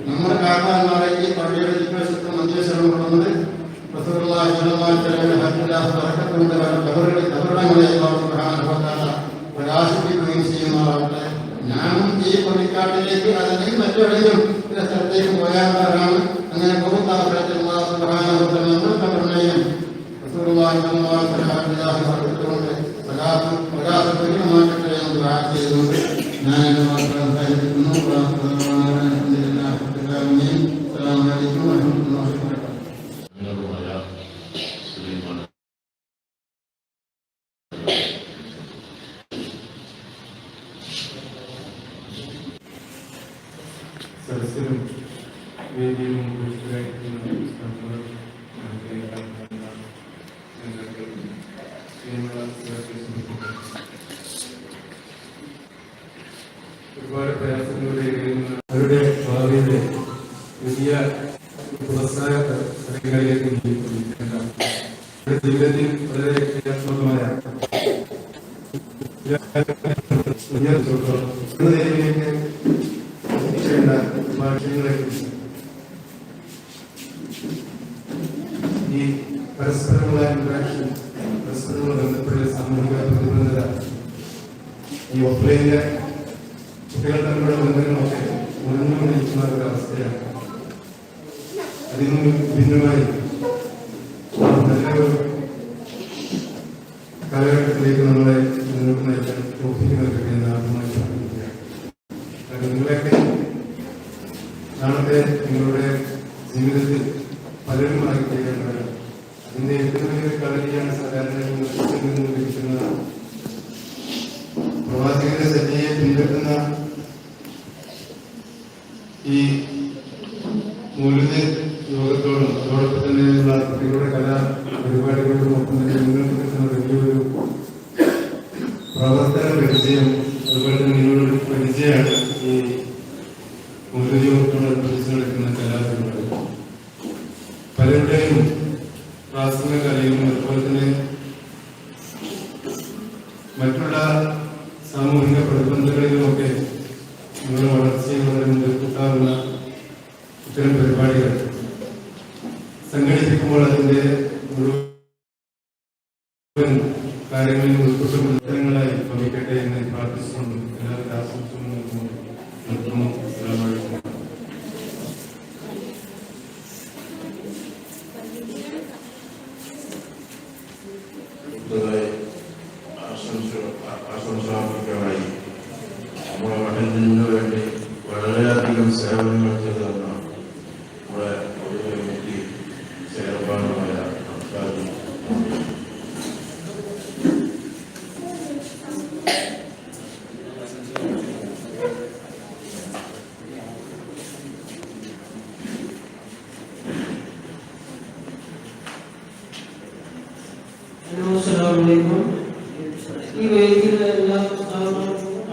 നമ്മുടെ കാരണന്മാരെ ഈ പള്ളിയുടെ ജിജ്ഞാസത്വം അന്വേഷണം കൊള്ളുന്നത് പ്രകാശിപ്പിക്കുകയും ചെയ്യുന്നതാവട്ടെ. ഞാനും ഈ പള്ളിക്കാട്ടിലേക്ക് അല്ലെങ്കിൽ മറ്റെവിടെയും ചില സ്ഥലത്തേക്ക് പോയാളാണ്. അങ്ങനെ പോകുന്ന അവസരത്തിൽ പ്രകാശപൂർണ്ണമാക്കട്ടെ എന്ന് പ്രാർത്ഥന ചെയ്തുകൊണ്ട് ഞാൻ എന്റെ വാക്കുകൾ അവസാനിപ്പിക്കുന്നു. അസ്സലാമു അലൈക്കും വറഹ്മത്തുള്ളാഹി വബറകാതുഹു. സദസ്സിലും വേദിയിലും ഒരുപാട് പ്രയാസങ്ങളുടെ അവരുടെ ഭാവിയുടെ വലിയ പുരസ്കാര തലങ്ങളിലേക്ക് നീങ്ങിക്കൊണ്ടിരിക്കേണ്ട ജീവിതത്തിൽ വളരെ ക്രിയാത്മകമായ ഈ പരസ്പരമുള്ള ഇന്ററാക്ഷൻ, പരസ്പരമുള്ള ബന്ധപ്പെട്ട സാമൂഹിക പ്രതിബദ്ധത, ഈ ഓഫ്ലൈനിലെ കുട്ടികൾ തമ്മിലുള്ള ബന്ധങ്ങളൊക്കെ ഉണർന്നുകൊണ്ടിരിക്കുന്ന ഒരു അവസ്ഥയാണ്. അതിൽ നിന്നും ഭിന്നമായി നല്ലൊരു കാലഘട്ടത്തിലേക്ക് നമ്മളെ മുന്നോട്ട് നയിക്കാൻ തോന്നിക്കുന്നതൊക്കെ ആദ്യമായി സാധിക്കുകയാണ്. നിങ്ങളെയൊക്കെ നാളത്തെ നിങ്ങളുടെ ജീവിതത്തിൽ പലരും ആഗ്രഹിക്കേണ്ടത് അതിന്റെ ഏറ്റവും വലിയൊരു കളരിയാണ് സാധാരണ നിന്ന് ലഭിക്കുന്ന പ്രവാചകന്റെ സജ്ജയെ പിൻപറ്റുന്ന ഈ മൂല്യ യോഗത്തോടും അതോടൊപ്പം തന്നെയുള്ള കുട്ടികളുടെ കലാ പരിപാടികളോടും ഒപ്പം തന്നെ നിങ്ങൾക്ക് കിട്ടുന്ന വലിയൊരു പ്രവർത്തന പരിചയം, അതുപോലെ തന്നെ നിങ്ങളുടെ പരിചയമാണ് ഈ മൂല്യയോഗത്തോടനുബന്ധിച്ച് നടക്കുന്ന കലാപരിപാടി. പലരുടെയും പ്രാഥമിക കലയും അതുപോലെ തന്നെ മറ്റുള്ള സാമൂഹിക പ്രതിബന്ധങ്ങളിലുമൊക്കെ നിങ്ങളുടെ വളർച്ചയും വളരെ മുതൽക്കൂട്ടാവുന്ന ഇത്തരം പരിപാടികൾ സംഘടിപ്പിക്കുമ്പോൾ അതിന്റെ മുഴുവൻ കാര്യങ്ങളിൽ ഉൾപ്പെട്ട ഉത്തരങ്ങളായി ഭവിക്കട്ടെ എന്ന് പ്രാർത്ഥിച്ചുകൊണ്ട് എല്ലാവരുടെ ആശംസകളും നിർത്തുന്നു. ആശംസാർപ്പിക്കാനായി നമ്മുടെ മഠത്തിന് വേണ്ടി വളരെയധികം സേവനങ്ങൾ ചെയ്തു തന്ന നമ്മുടെ കമ്മിറ്റി ചെയർമാനായ അബ്ദാലി Assalamualaikum. ഈ വേദിയിലെ എല്ലാ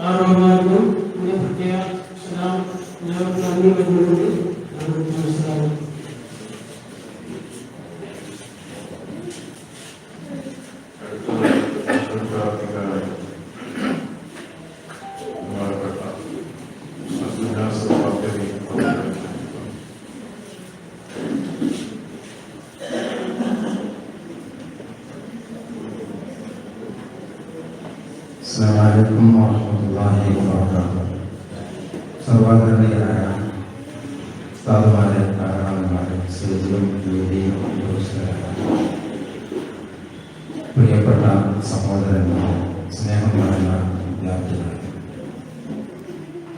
ആരോഗ്യങ്ങൾക്കും പ്രത്യേക നന്ദി വരുന്നുണ്ട്. നമസ്കാരം. അസ്സലാമു അലൈക്കും വറഹ്മത്തുള്ളാഹി വബറകാതുഹു. സർവ്വധരണീയരായ ഉസ്താദുമാരെ, കാരണവന്മാരെ, സ്റ്റേജിലും വേദിയിലും പ്രിയപ്പെട്ട സഹോദരന്മാർ, സ്നേഹം നിറഞ്ഞ വിദ്യാർത്ഥികൾ,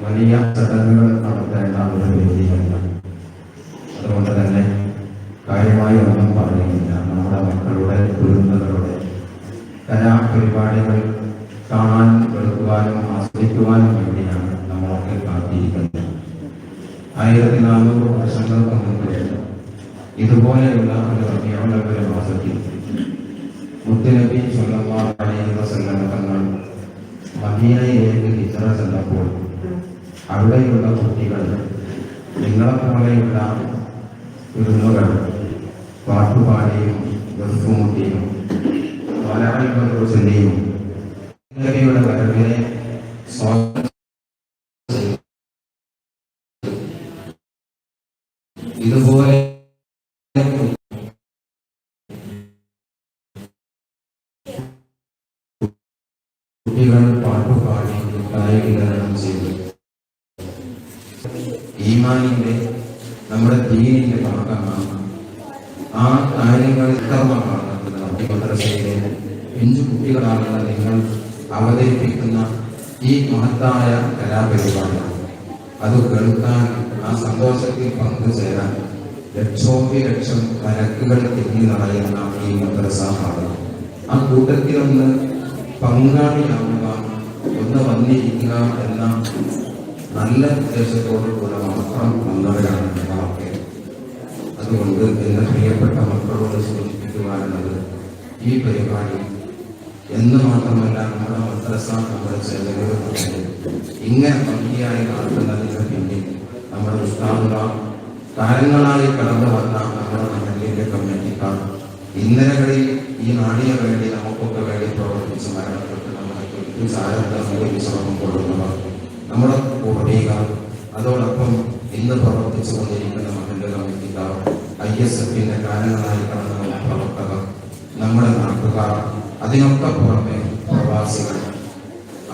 വലിയ ചടങ്ങുകൾ നടത്തേണ്ട ഒരു വേദിയല്ല. അതുകൊണ്ട് തന്നെ കാര്യമായി ഒന്നും പറയുന്നില്ല. നമ്മുടെ മക്കളുടെ കുരുന്നുകളുടെ കലാപരിപാടികൾ കാണാനും കേൾക്കുവാനും ആസ്വദിക്കുവാനും വേണ്ടിയാണ് നമ്മളൊക്കെ കാത്തിരിക്കുന്നത്. 1400 വർഷങ്ങൾക്ക് മുമ്പ് ഇതുപോലെയുള്ള ഒരു റബീഉൽ അവ്വൽ മാസത്തിൽ മുത്തുനബി സ്വല്ലല്ലാഹു അലൈഹി വസല്ലം തങ്ങൾ മദീനയിലേക്ക് ഹിജ്റ ചെന്നപ്പോൾ അവിടെയുള്ള കുട്ടികൾ നിങ്ങളെപ്പോലെയുള്ള വിരുന്നുകൾ പാട്ടുപാടിയും ഗൾഫുമുട്ടിയും വലകൾ ചൊല്ലിയും നബിയുടെ വരവിനെ സ്വാഗതം ഇതുപോലെ കുട്ടികൾ പാട്ടുപാടി വിതരണം ചെയ്തു. ഈമാനിന്റെ നമ്മുടെ ദീനിന്റെ ഭാഗമാണ്. ആ കാര്യങ്ങൾ കർമ്മമാണ്. മദ്രസയിലെ പിഞ്ചു കുട്ടികളാകുന്ന നിങ്ങൾ അവതരിപ്പിക്കുന്ന ഈ മഹത്തായ കലാപരിപാടി അത് കേൾക്കാൻ, ആ സന്തോഷത്തിൽ പങ്കുചേരാൻ ലക്ഷോപിലക്ഷം മലക്കുകൾ തിങ്ങി നിറയുന്ന ഈ മദ്രസ ഹാൾ, ആ കൂട്ടത്തിലൊന്ന് പങ്കാളിയാവുക, ഒന്ന് വന്നിരിക്കുക എന്ന നല്ല ഉദ്ദേശത്തോടു കൂടെ മാത്രം വന്നവരാണ് നമ്മളൊക്കെ. അതുകൊണ്ട് എൻ്റെ പ്രിയപ്പെട്ട മക്കളോട് സൂചിപ്പിക്കുവാനുള്ളത്, ഈ പരിപാടി എന്ന് മാത്രമല്ല നമ്മുടെ മദ്രസ, നമ്മുടെ സേവകർ ഇങ്ങനെ ഭംഗിയായി നടത്തുന്നതിന് പിന്നിൽ നമ്മുടെ ഉസ്താദുമാർ, കാലങ്ങളായി കടന്നു വന്ന നമ്മുടെ മഹല്ലിന്റെ കമ്മിറ്റിക്കാർ, ഇന്നലകളിൽ ഈ നാടിന് വേണ്ടി നമുക്കൊക്കെ വേണ്ടി പ്രവർത്തിച്ച് മരണപ്പെട്ട് നമ്മുടെ ചാരത്തെ വിശ്രമം കൊള്ളുന്നവർ, നമ്മുടെ പൂർവികർ, അതോടൊപ്പം ഇന്ന് പ്രവർത്തിച്ചു കൊണ്ടിരിക്കുന്ന മഹല്ല് കമ്മിറ്റിക്കാർ, ISFന്റെ കാലങ്ങളായി കടന്നു വന്ന പ്രവർത്തകർ, നമ്മുടെ നാട്ടുകാർ, അതിനൊക്കെ പുറമെ പ്രവാസികൾ,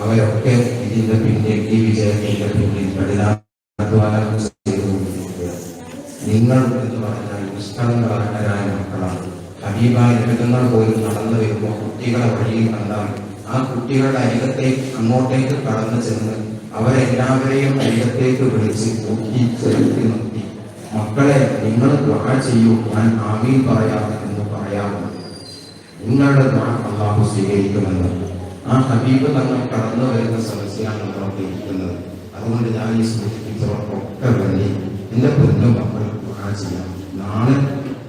അവരൊക്കെ ഇതിന്റെ പിന്നിൽ, ഈ വിജയത്തിന്റെ പിന്നിൽ കഠിനാധ്വാനം ചെയ്തുകൊണ്ടിരിക്കുക. നിങ്ങൾ എന്ന് പറഞ്ഞാൽ നിഷ്കളങ്കരായ മക്കളാണ്. ഹബീബായ ലളിതങ്ങൾ പോലും നടന്നു വരുമ്പോൾ കുട്ടികളെ വഴിയിൽ കണ്ടാൽ ആ കുട്ടികളുടെ അരികത്തേക്ക് അങ്ങോട്ടേക്ക് കടന്നു ചെന്ന് അവരെല്ലാവരെയും അരികത്തേക്ക് വിളിച്ച് കൂട്ടി ചെലുത്തി നിർത്തി, മക്കളെ നിങ്ങൾ ദുആ ചെയ്യൂ, ഞാൻ ആമീൻ പറയാം എന്ന് പറയാമോ? നിങ്ങളുടെ ദുആ അല്ലാഹു സ്വീകരിക്കുമെന്ന് ആ ഹബീബ് തങ്ങൾ കടന്നു വരുന്ന സദസ്സിലാണ് നമ്മളൊക്കെ ഇരിക്കുന്നത്. അതുകൊണ്ട് ഞാൻ ഈ സൂചിപ്പിച്ചവർക്കൊക്കെ വേണ്ടി എൻ്റെ പൊന്നു മക്കൾ ദുആ ചെയ്യാം. നാളെ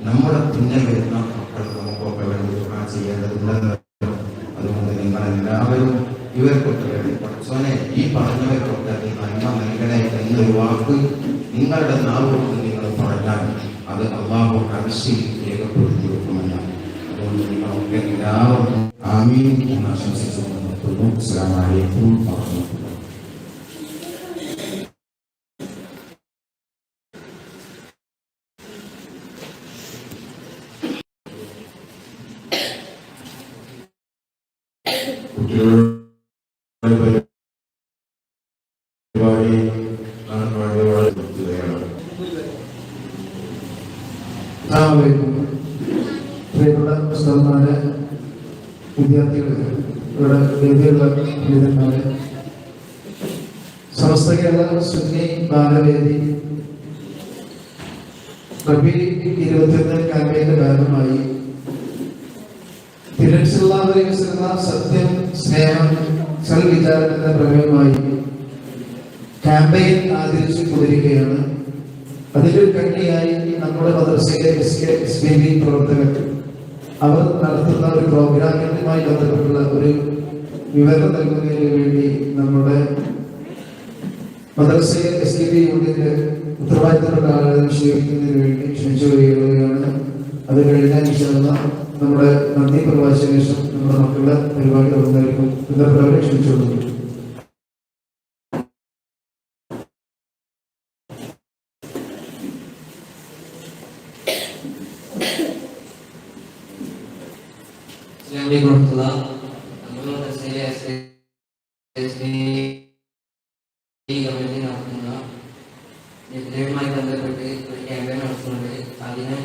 നമ്മുടെ പിന്നെ വരുന്ന മക്കൾ നമുക്കൊക്കെ വേണ്ടി ദുആ ചെയ്യേണ്ടതുണ്ടെന്ന്. അതുകൊണ്ട് നിങ്ങളെല്ലാവരും ഇവർക്കൊക്കെ വേണ്ടി പഠിച്ചോനെ, ഈ പറഞ്ഞവർക്കൊക്കെ നന്മ നൽകണേ എന്നൊരു വാക്ക് നിങ്ങളുടെ നാവുകൊണ്ട് നിങ്ങൾ പറഞ്ഞാൽ അത് അല്ലാഹു അർശിൽ രേഖപ്പെടുത്തി വെക്കുമെന്നാണ്. അതുകൊണ്ട് നിങ്ങളൊക്കെ എല്ലാവർക്കും ആമീൻ എന്ന് ആശംസിച്ചുകൊണ്ട് നിർത്തുന്നു. അസ്സലാമു അലൈക്കും വറഹ്മത്തുള്ളാഹി. പ്രിയപ്പെട്ട ഉസ്താദുമാരെ, വിദ്യാർത്ഥികൾ, ഇവിടെ വേദിയുള്ള പണ്ഡിതന്മാരെ, സമസ്ത കേരള സുന്നി ബാലവേദി റബീഉൽ 21 ക്യാമ്പയിന്റെ ഭാഗമായി സത്യം, സ്നേഹം, സൽവിചാരം എന്ന പ്രമേയമായി ക്യാമ്പയിൻ ആദരിച്ചു കൊണ്ടിരിക്കുകയാണ്. അതിലൊരു കണ്ണിയായി നമ്മുടെ മദ്രസയിലെ SBB പ്രവർത്തകർ അവർ നടത്തുന്ന ഒരു പ്രോഗ്രാമുമായി ബന്ധപ്പെട്ടുള്ള ഒരു വിവരണം നൽകുന്നതിന് വേണ്ടി നമ്മുടെ മദ്രസയിലെ SBB യൂണിറ്റിന്റെ ഉത്തരവാദിത്തപ്പെട്ട ആളുകളെ സ്വീകരിക്കുന്നതിന് വേണ്ടി ക്ഷണിച്ചു വരികയാണ്. അത് കഴിഞ്ഞാൽ നമ്മുടെ നന്ദി പ്രഭാഷണ ശേഷം നമ്മുടെ മക്കളുടെ പരിപാടി തുടങ്ങുന്നതായിരിക്കും. ബന്ധപ്പെട്ടവരെ ക്ഷണിച്ചു കൊടുക്കുന്നു. Assalamualaikum warahmatullahi wabarakatuh. കമ്മിറ്റി നടത്തുന്ന നെറ്റ്ലേറ്റുമായി ബന്ധപ്പെട്ട് ഒരു ക്യാമ്പയിൻ നടത്തുന്നുണ്ട്. അതിൻ്റെ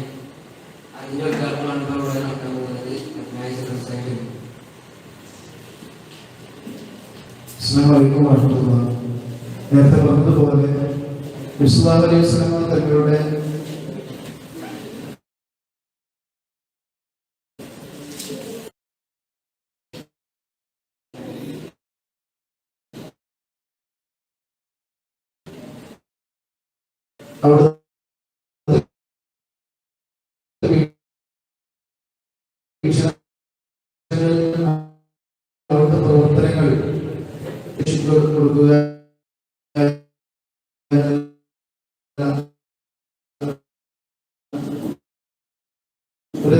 ഉദ്ഘാടനമാണ് ഇപ്പോൾ ഇവിടെ നടത്താൻ പോകുന്നത്. നേരത്തെ പറഞ്ഞതുപോലെ തങ്ങളുടെ അവിടുത്തെ പ്രവർത്തനങ്ങൾ കൊടുക്കുക ഒരു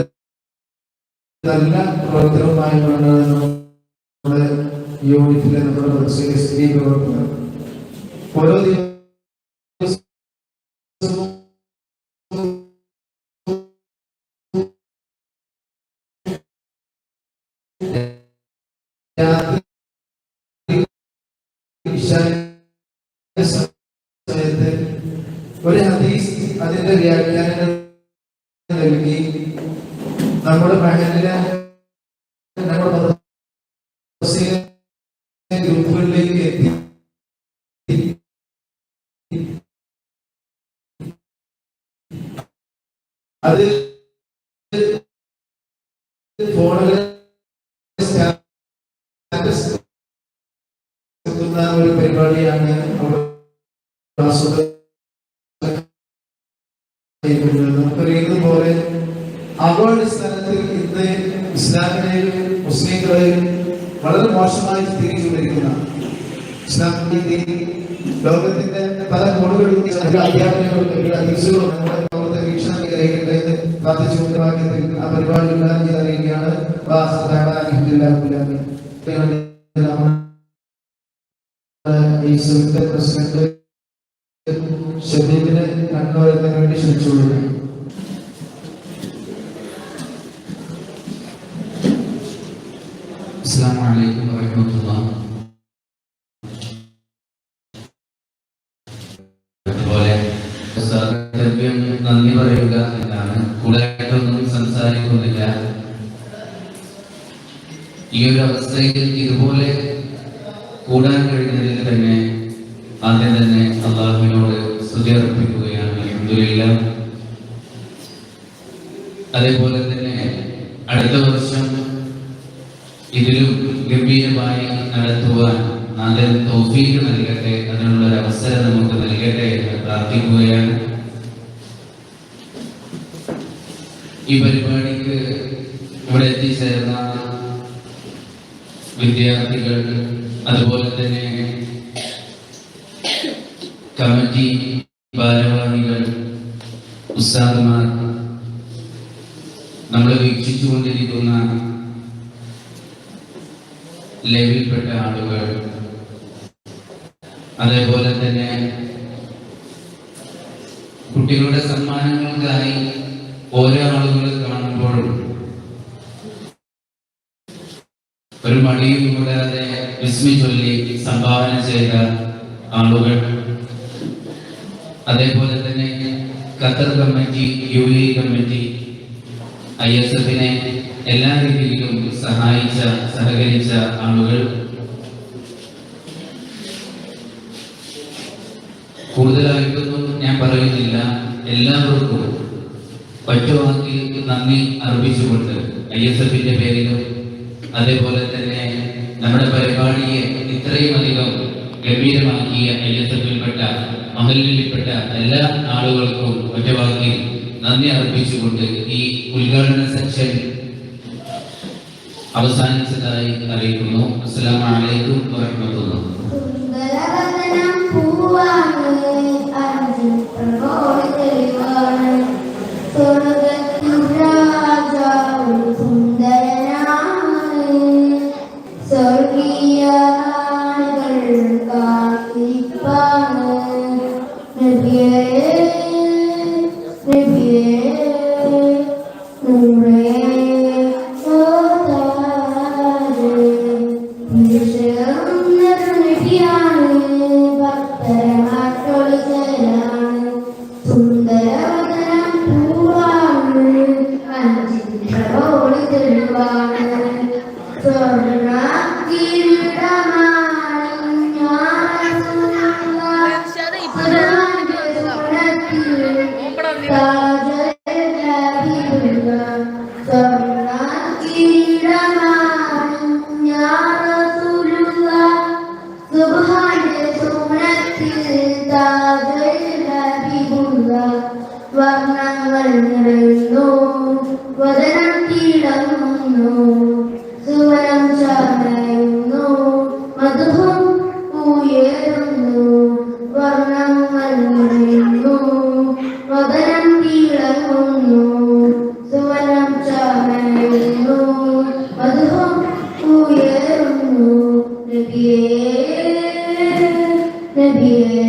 നല്ല പ്രവർത്തനവുമായി നമ്മുടെ യൂണിറ്റിലെ നമ്മുടെ സ്ത്രീ പ്രവർത്തനം ഓരോ ദിവസവും സമയത്ത് ഒരു ഹദീസ് അതിന്റെ വ്യാഖ്യാനങ്ങൾ നൽകി നമ്മുടെ മഹലിലെ നമ്മുടെ ഗ്രൂപ്പുകളിലേക്ക് എത്തി. അത് ഫോണിൽ ഒരു പരിപാടിയാണ്. നമുക്കറിയുന്നതുപോലെ ആഗോളാടിസ്ഥാനത്തിൽ ഇന്ന് ഇസ്ലാമിനെയും മുസ്ലിങ്ങളെയും വളരെ മോശമായി ചിത്രീകരിച്ചുകൊണ്ടിരിക്കുന്ന ഇസ്ലാമിന്റെ ലോകത്തിന്റെ പല കോണുകളിലും അധ്യാപനങ്ങളും നമ്മുടെ പ്രവർത്തന വീക്ഷണം ഗ്രഹിക്കട്ടെ പ്രാർത്ഥിച്ചുകൊണ്ട് ആ പരിപാടി ഉദ്ഘാടനം ചെയ്ത് അറിയിക്കുകയാണ്. പ്രസിഡന്റ് ഷദീബിനെ കണ്ടുവരുന്നതിന് വേണ്ടി ക്ഷണിച്ചുകൊള്ളുന്നു. അസ്സലാമു അലൈക്കും വറഹ്മത്തുള്ളാഹി. അതുപോലെ നന്ദി പറയുക എന്നാണ്. കൂടുതലായിട്ടൊന്നും സംസാരിക്കുന്നില്ല. ഈ ഒരു അവസ്ഥയിൽ ഇതുപോലെ കൂടാൻ കഴിഞ്ഞതിൽ തന്നെ ആദ്യം തന്നെ അള്ളാഹുവിനോട് സ്തുതി അർപ്പിക്കുകയാണ്. അൽഹംദുലില്ലാഹ്. അതേപോലെ തന്നെ അടുത്ത വർഷം ഇതിലും ഗംഭീരമായി നടത്തുവാൻ നാഥൻ തൗഫീഖ് നൽകട്ടെ, അതിനുള്ള ഒരു അവസരം നമുക്ക് നൽകട്ടെ എന്ന് പ്രാർത്ഥിക്കുകയാണ്. ഈ പരിപാടിക്ക് ഇവിടെ എത്തിച്ചേർന്ന വിദ്യാർത്ഥികൾ, അതുപോലെ തന്നെ കമ്മിറ്റി ഭാരവാഹികൾ, ഉസ്താദുമാർ, നമ്മൾ വീക്ഷിച്ചുകൊണ്ടിരിക്കുന്ന ലൈവിൽപ്പെട്ട ആളുകൾ, അതേപോലെ തന്നെ കുട്ടികളുടെ സമ്മാനങ്ങൾക്കായി ഓരോ ആളുകൾ കാണുമ്പോഴും ഒരു മടിയും കൂടാതെ വിസ്മി ചൊല്ലി സംഭാവന ചെയ്ത ആളുകൾ, അതേപോലെ തന്നെ ഖത്തർ കമ്മിറ്റി, UAE കമ്മിറ്റി, ISF-നെ എല്ലാ രീതിയിലും സഹകരിച്ച ആളുകൾ, കൂടുതലായിട്ടൊന്നും ഞാൻ പറയുന്നില്ല. എല്ലാവർക്കും ഒറ്റവാക്കിൽ നന്ദി അർപ്പിച്ചുകൊണ്ട് ISF-ന്റെ പേരിലും അതേപോലെ തന്നെ നമ്മുടെ പരിപാടിയെ ഇത്രയും അധികം ഗംഭീരമാക്കിയ ISF-ൽപ്പെട്ട മഹല്ലിൽപ്പെട്ട എല്ലാ ആളുകൾക്കും ഒറ്റവാക്കിൽ നന്ദി അർപ്പിച്ചുകൊണ്ട് ഈ ഉദ്ഘാടന സെക്ഷൻ അവസാനിച്ചതായി അറിയിക്കുന്നു. അസ്സലാമു അലൈക്കും വറഹ്മത്തുള്ളാഹി. Nurse വർണ്ണങ്ങൾ നിറയുന്നു വദനം കീഴടങ്ങുന്നു സുവനം ചാമയുന്നു മധുഹം ഉയരുന്നു വർണ്ണങ്ങൾ നിറയുന്നു വദനം കീഴടങ്ങുന്നു സുവനം ചാമയുന്നു മധുഹം ഉയരുന്നു നബിയേ നബിയേ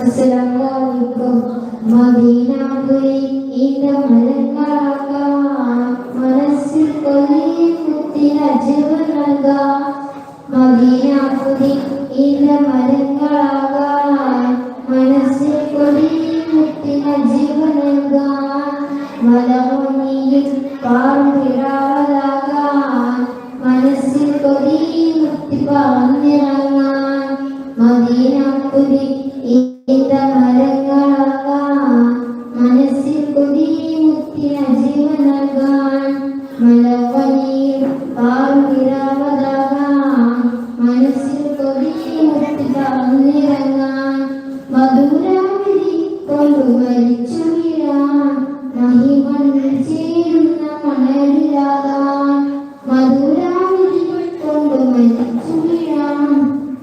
അസ്സലാമലൈക്കും. മദീനാപുരി ഈന്ത മലങ്ങളാകാൻ മനസ്സിൽ കൊതിയും മുത്തിന ജീവൻ നൽകാൻ. മദീനാപുരി ഈന്ത മലങ്ങളാകാൻ മനസ്സിൽ കൊതിയും മുത്തിന ജീവൻ നൽകാൻ. മലമുനിയിൽ പാർപ്പിടാവതാകാൻ മനസ്സിൽ കൊതിയും മുത്തി പറന്നിറങ്ങാൻ. മദീനാപുരി ഈന്ത മരങ്ങളാകാൻ മനസ്സിൽ കൊതിയും മുത്തിന ജീവൻ നൽകാൻ. മലവനിയിൽ പാർപ്പിടാവതാകാൻ മനസ്സിൽ കൊതിയും മുത്തി പറന്നിറങ്ങാൻ. മധുരാവിധി കൊണ്ടു മരിച്ചു വീഴാൻ മഹിമണ്ണിൽ ചേരുന്ന മണലിലാകാൻ. മധുരാവിധി കൊണ്ട് മരിച്ചു വീഴാൻ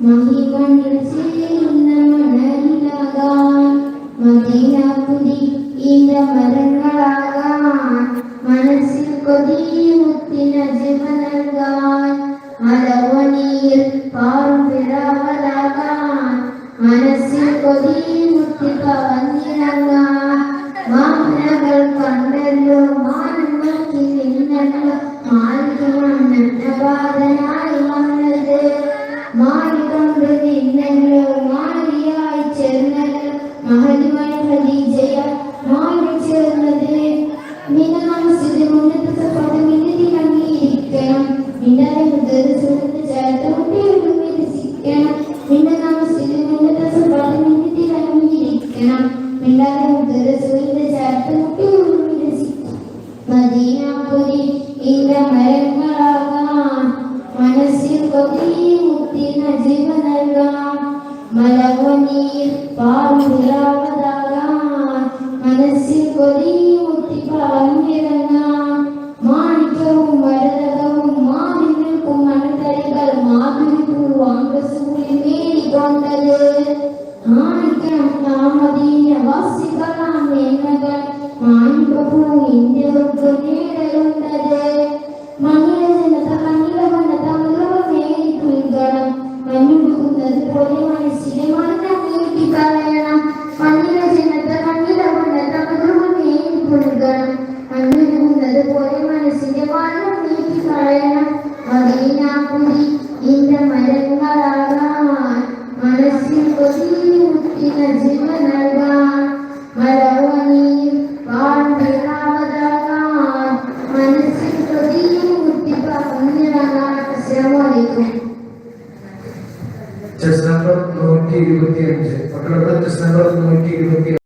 മഹിമണ്ണിൽ ചേരുന്ന മണലിലാകാൻ. മദീനാപുരി ഈന്ത മരങ്ങളാകാൻ മനസ്സിൽ കൊതിയും മുത്തിന ജീവൻ നൽകാൻ. മലവനിയിൽ പാർപ്പിടാവതാകാൻ മനസ്സിൽ കൊതിയും മുത്തി പറന്നിറങ്ങാൻ. മാമനകൾ കണ്ടല്ലോ മാനങ്ങൾക്ക് നിന്നല്ലോ മാലികനായി വന്നത്. മാലി കണ്ട് നിന്നല്ലോ മാലിയായി ചേർന്നല്ലോ മഹലിമയ ഖദീജയ മാലി ചേർന്നത്. നിന്നെ നമസ്തേ മുന്നത്തെ സഫാദ് മിന്നതി അംഗീകരിക്കണം. നിന്നെ മുദ്രസുഖത്ത് ചേർത്ത് മുട്ടിയൊരു വിരസിക്കണം. നിന്നെ നമസ്തേ മുന്നത്തെ സഫാദ് മിന്നതി അംഗീകരിക്കണം. മിണ്ടാതെ മുദ്രസുഖത്ത് ചേർത്ത് മുട്ടിയൊരു വിരസിക്കണം. മദീനാപുരി ഈന്ത മരങ്ങളാകാൻ മനസ്സിൽ കൊതിയും മുത്തിന ജീവൻ നൽകാൻ. മലവനിയിൽ പാർപ്പിടാവതാകാൻ മനസ്സിൽ കൊതിയും മുത്തി പറന്നിറങ്ങാൻ. മാണിക്യവും മരതകവും മാറി നിൽക്കും മണത്തരികൾ മാധുരി പൂവാങ്കസൂരി മേടിക്കൊണ്ടത്. മാണിക്യം മദീന വാസികളാം എണ്ണകൾ മാണിക്കപ്പൂ ഇന്ത്യർക്ക് നേടലുണ്ടത്. മണിരജനത കണ്ണിലവണ്ണ തമിഴവ മേടിക്കണം. മഞ്ഞുടുക്കുന്നത് പോലെ മനസ്സിലെ മരണം നീട്ടിക്കളയണം. മണിരജനത കണ്ണിലവണ്ണ തമിഴവ മേടിക്കണം. മഞ്ഞുടുക്കുന്നത് പോലെ മനസ്സിലെ മരണം നീട്ടിക്കളയണം. മദീനാപുരി ഈന്ത മരങ്ങളാകാൻ മനസ്സിൽ കൊതിയും മുത്തിന ജീവൻ നൽകാൻ. മലവനിയിൽ പാർപ്പിടാവതാകാൻ മനസ്സിൽ കൊതിയും മുത്തി പറന്നിറങ്ങാൻ. അസ്സലാമലൈക്കും. ചെസ് നമ്പർ 125 മക്കളുടെ ചെസ് നമ്പർ 125.